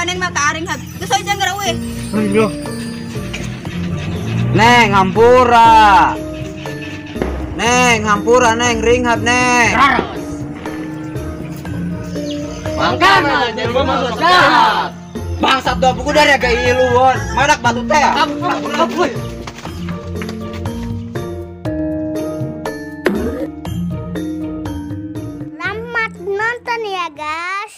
neng mah kaaring hab. Geus oi jang garawe. Ayo. Neng hampura. Neng hampura neng ringhap neng. Mangkana jelema masuk jahat. Bangsat dua buku dari agak iluan. Madak batu teh. Selamat nonton ya guys.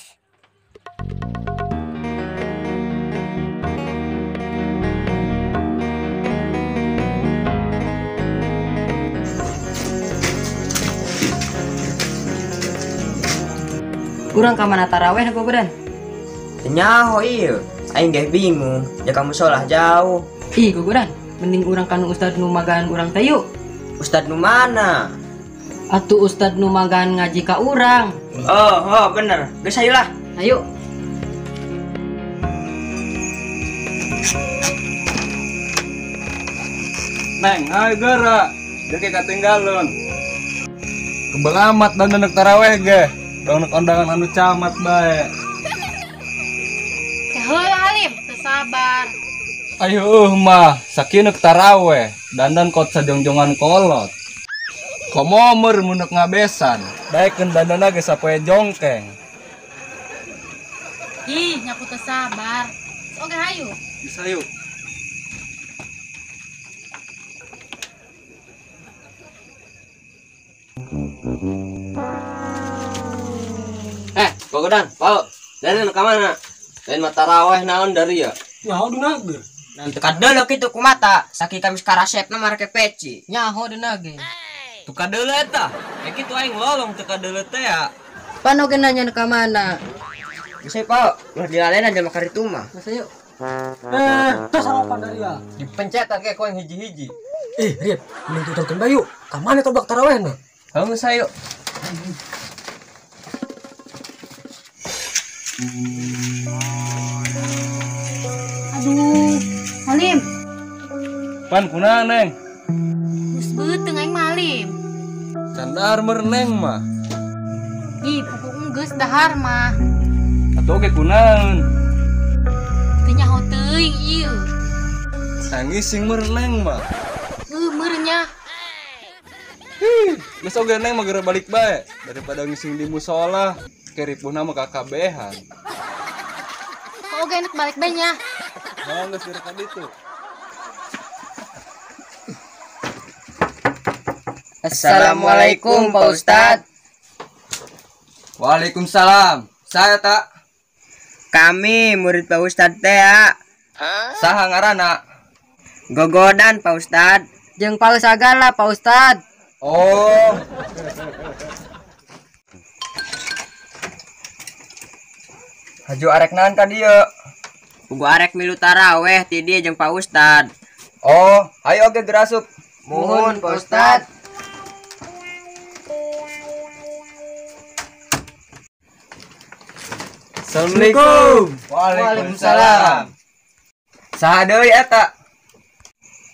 Kurang ka mana taraweh na Badan? Nyaho iya. Aing geh bingung. Ya kamu sholah jauh. Ih, Badan, mending urang kanu ustad nu magaan urang teh yuk. Ustad nu mana? Atuh ustad nu magaan ngaji ka urang. Oh bener. Geus ayo lah. Ayo. Neng, ayo gara. Dia kayak ketinggalan. Kebelamat dan nenek taraweh ge. Dong kondangan anu camat bae. Heuh Halim, teu sabar. Ayo mah, sakieu taraweh, dandan kot sajongjongan kolot. Komomer munuk ngabesan, daekeun dandanna ge sapoe jongkeng. Ih, nyaku teu sabar. Oke hayu. Bisa yuk. Bagodan, pau. Dari nu ka mana? Lain mata taraweh naon dari ya? Nyaho di nager. Nanti kadelo kitu ku mata, saking kami karasepna marke peci. Nyaho deuna ge. Tu kadele eta. Kitu aing lolong teu kadele teh ya. Pan oge nanya ka mana? Bisa pau, ulah dilalenan jelema karitu mah. Masa yuk. Terus apa dari ya? Dipencet ke ko yang hiji-hiji. Rip, mending tuturkeun bae yuk. Ka mana tobak tarawehna? Haus ayo. Aduh, Halim. Pan kunaon neng? Geus beuteung aing mah Halim. Candar neng mah. Ih, pupuk geus dahar mah. Atuh ge kunaon? Teu nyaho teuing ieu. Sangising neng mah. Meurnya. Geus oge neng mah geura balik bae daripada ngising di musola. Keripuhna mah kakabehan. Oke enak balik bae nya. Nah, geus geura ka ditu. Assalamualaikum Pak Ustad. Waalaikumsalam. Saya tak. Kami murid Pak Ustad teh ya. Saha ngaranna? Gogodan Pak Ustad. Jeung paus sagala Pak Ustad. Oh. Haju arek naon ka dieu? Ugu arek milu taraweh ti dieu jeung Pak Ustad. Oh, ayo oge gerasup. Muhun Pak Ustad. Assalamualaikum. Waalaikumsalam. Saha deui eta?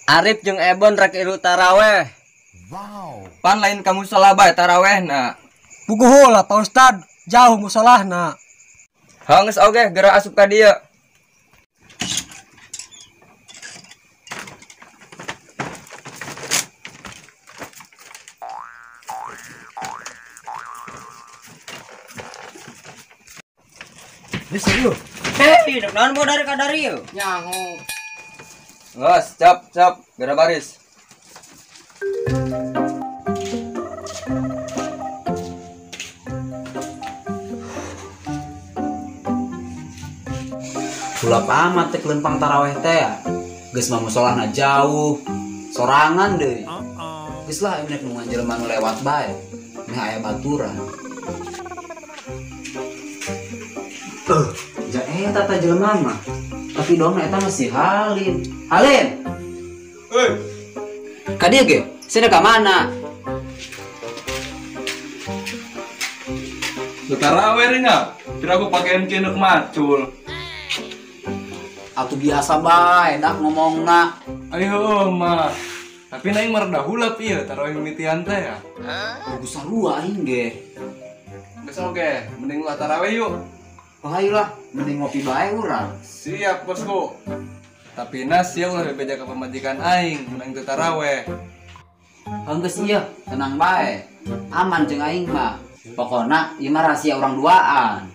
Arif jeung Ebon rek ilu taraweh. Wow. Pan lain kamu salah bae tarawehna. Puguh lah Pak Ustad, jauh musolahna. Hangus oge geura asup ka dieu. Bisa yuk. Hei, naon mau dari kadari yeuh? Nyaho. Geus, cap, geura baris. Sulap amat teh lempang taraweh teh ya. Geus mah musolahna jauh. Sorangan deui. Geus lah nek nu jelema nu lewat bae. Meh aya baturan. Ja eta teh jelema mah. Tapi dongna eta masih Halim. Halim. Hei, Ka dieu ge? Sina ka mana? lu taraweh nya. Kira aku pakein kinuk macul. Atuh biasa bae dak ngomongna. Ayo mah. Tapi naing mereda hulap ieu taraweh mimitian teh ya. Bagus sarua aing ge. Geus oge, mending ulah taraweh yuk. Oh ayolah, mending ngopi bae urang. Siap bosku. Tapi nasi ulah bebeja ke pemajikan aing menang itu taraweh. Geus iya, tenang bae. Aman jeung aing mah. Pokona ieu mah rahasia orang duaan.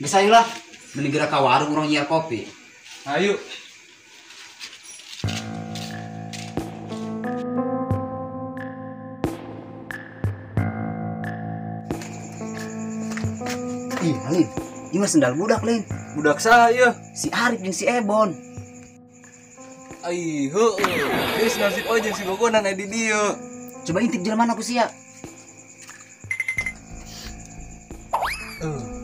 Geus ayolah, mending geura ka warung urang nyiar kopi. Ayo. Ih, Lin. Ieu mah sendal budak, Lin. Budak saya. Si Arif jeung si Ebon. Ai, heueuh. Geus nasib aja si bogonan di dieu. Coba intip jelema aku sia.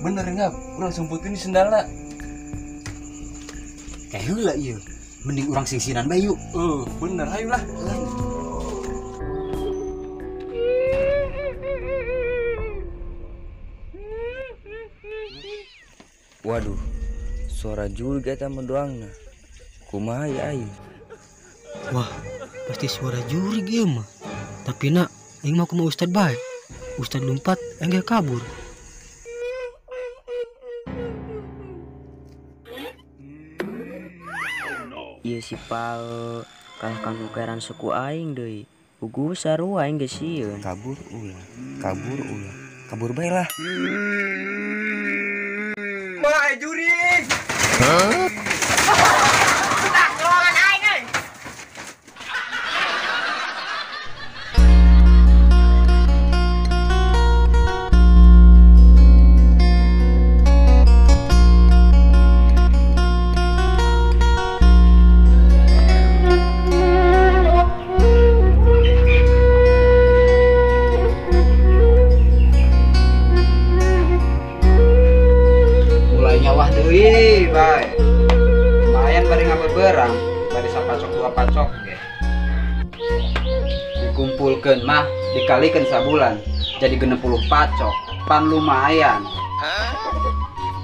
Bener ngap, urang sumputin di sendalna. Heula ieu. Mending urang singsiran bae yuk. Bener, ayolah. Waduh, suara juga eta mendoangna. Kumaha ya aing? Wah, pasti suara juri ieu mah. Tapi nak, aing mau ke Ustad bae. Ustad lompat enggak kabur. Ieu si Pal kalahkan ukeran suku aing deui. Ugu sarua aing geus sieun. Kabur ulah. Kabur bae lah. Ma, juri. Bae. Lumayan bari ngabeberang, bari sapacok dua pacok ge. Dikumpulkeun mah dikalikan sabulan jadi 60 pacok. Pan lumayan.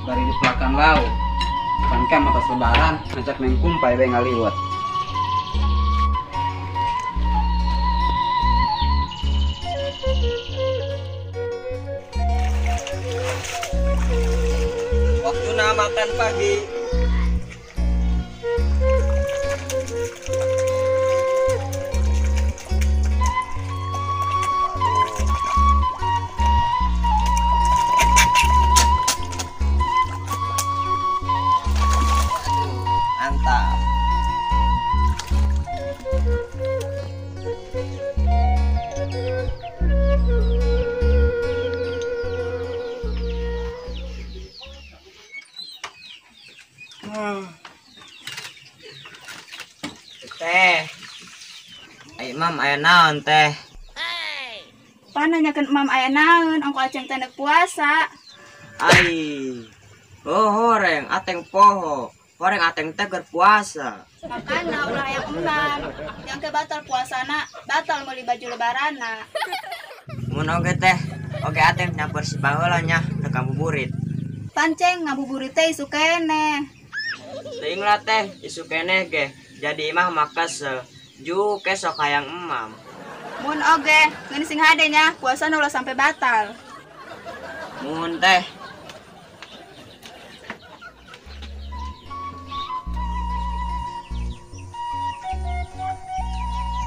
Bari dipelakan lauk. Pan kam atas lebaran ngajak neng kumpai bae ngaliwat. Waktuna makan pagi. Mantap. Teh. Ai mam aya naon teh? Pananyakeun mam aya naon, angko aceng teh puasa. Ai. Oh, horeng ateng poho. Horeng ateng teh keur puasa. Makana ulah aya emam, yang ke batal puasana, batal meuli baju lebarana. Mun oge teh, oge ateng nyampur si baheula nya teu ngabuburit. Panceng ngabuburit teh isu keneh. Teuing lah teh isu keneh ge. Jadi imah makasel. Ju kesok hayang emam. Mun oge, ngeun sing hade nya, puasana ulah sampai batal. Mun teh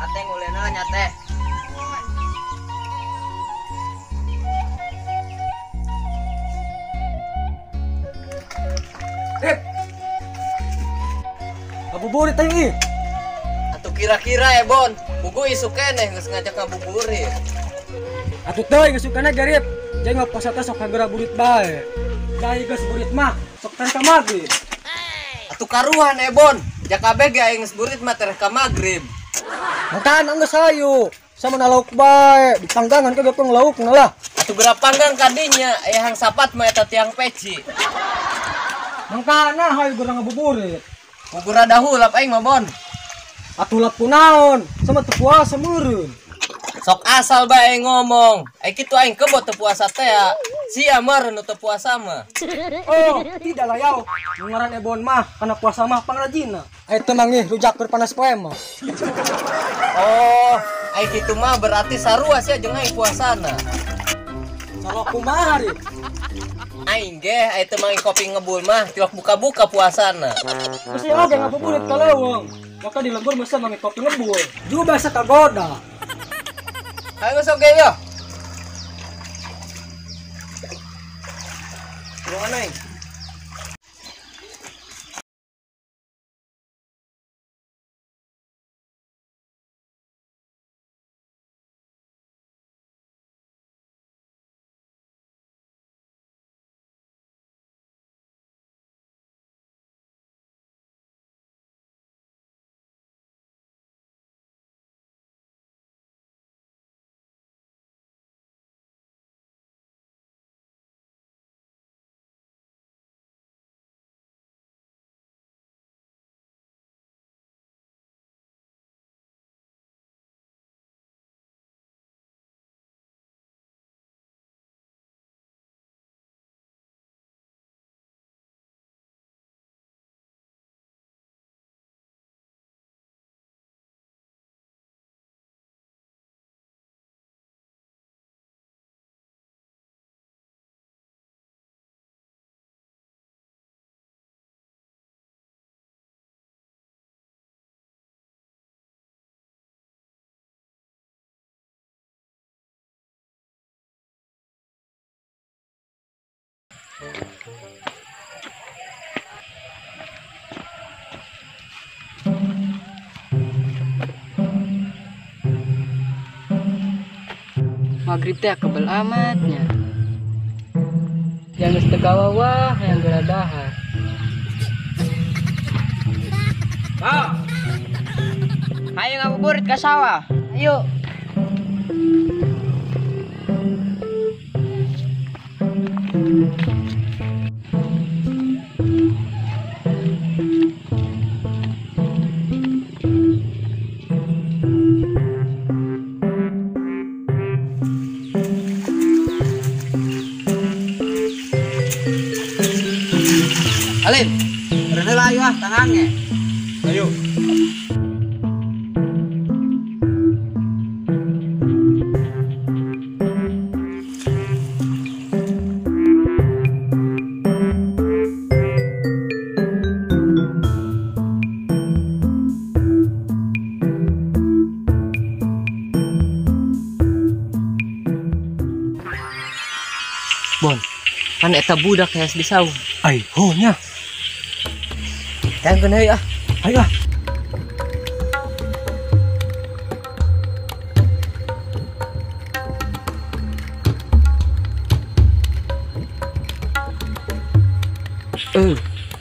ateng uleuna nya teh. Ngabuburit aing ieu. Atuh kira-kira Bon, buku isu keneh geus ngajak ngabuburit. Atuh teuing geus sukana garip. Jeung puasa teh sok hagara burit bae. Dai geus burit mah sok teh ka magrib. Atuh karuhan Bon, jakabe ge aing geus burit mah teh ka magrib. Makan geus hayu. Sama lauk bae, dipanggangan ke gepeng laukna lah. Atuh geura panggang kadinya aya hang sapat mah eta tiang peci. Mangkana hayu geura ngabuburit. Bubur dahulap aing mah Bon. Atuh lap kunaon, sama teu puasa meureun. Sok asal bae ngomong. Kitu aing kebot teu puasa teh. Sia meureun teu puasa mah. Oh, tidak lah yau. Ngaran Ebon mah kana puasa mah pangrajina. Eta mah ngih rujak keur panas poe mah. Oh, ai kitu mah berarti sarua sia jeung aing puasana. Kalau kumaha ari? Aing ge aya teu mangi kopi ngebul mah tiwak buka-buka puasana. Masih oge ngabuburit ka leuweung. Maka di lembur masa mangi kopi ngebul. Juga bahasa kagoda. Ayo sok ge yo. Ruangan aing. Maghrib teh kebel amatnya. Yang geus teu kawawah yang geura dahar. Ayo ngabuburit ke sawah. Ayo. Alin, berenang ayo ah tangannya. Ayo. Bon, kan eta budak hayas disau. Ai, ho nya. Yang kena ah. Ayo ah.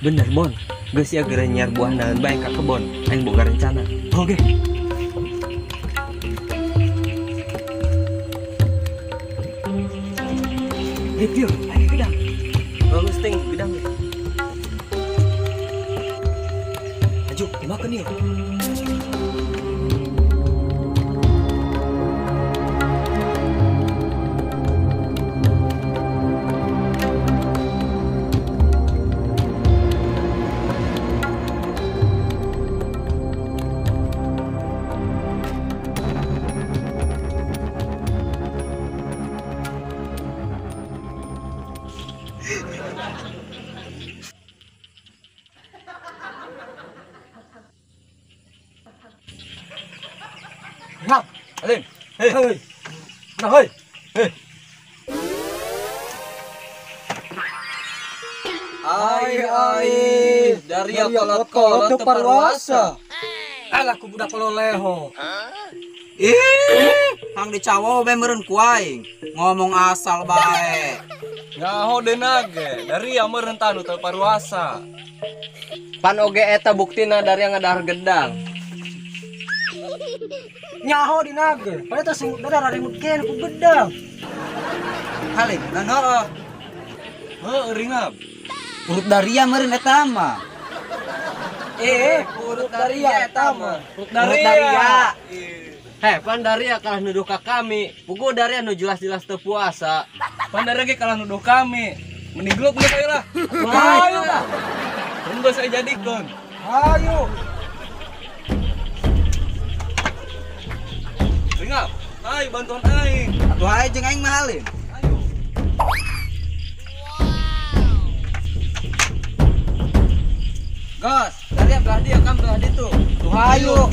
Bener Bon. Geus ya geura nyiar buah naon bae ka kebon. Aing boga rencana. Oke. Review, ayo gedang. Bagus ting bidang. Aju, dimakan yuk. Ngap, Alin. Hei. Nah, hei. Ai, dari kolot-kolot teu parwasa. Alah ku budak loleho. Hang dicawo bae meureun ku aing. Ngomong asal bae. Nyaho denage, dari meureun tanu teu parwasa. Pan oge eta buktina dari yang ngadahar gedang. Nyaho di naga. Pada tas dadar ada mungkin ku gedang. Halin, nan heueuh. Ringap. Urut daria meureun eta mah. Urut daria eta mah. Urut daria. Heh, pan Daria kalah nuduh ka kami. Pugu Daria nu jelas-jelas teu puasa. Pan Daria ge kalah nuduh kami. Mending gelut geus lah. Ayo lah. Tunggu saya jadikeun. Ayo. Ringap. Ayo bantuan aing. Atuh ae jeung aing mah Halin. Ayo. Gas, Daria belah dia kan belah dia tuh. Tuh ayo.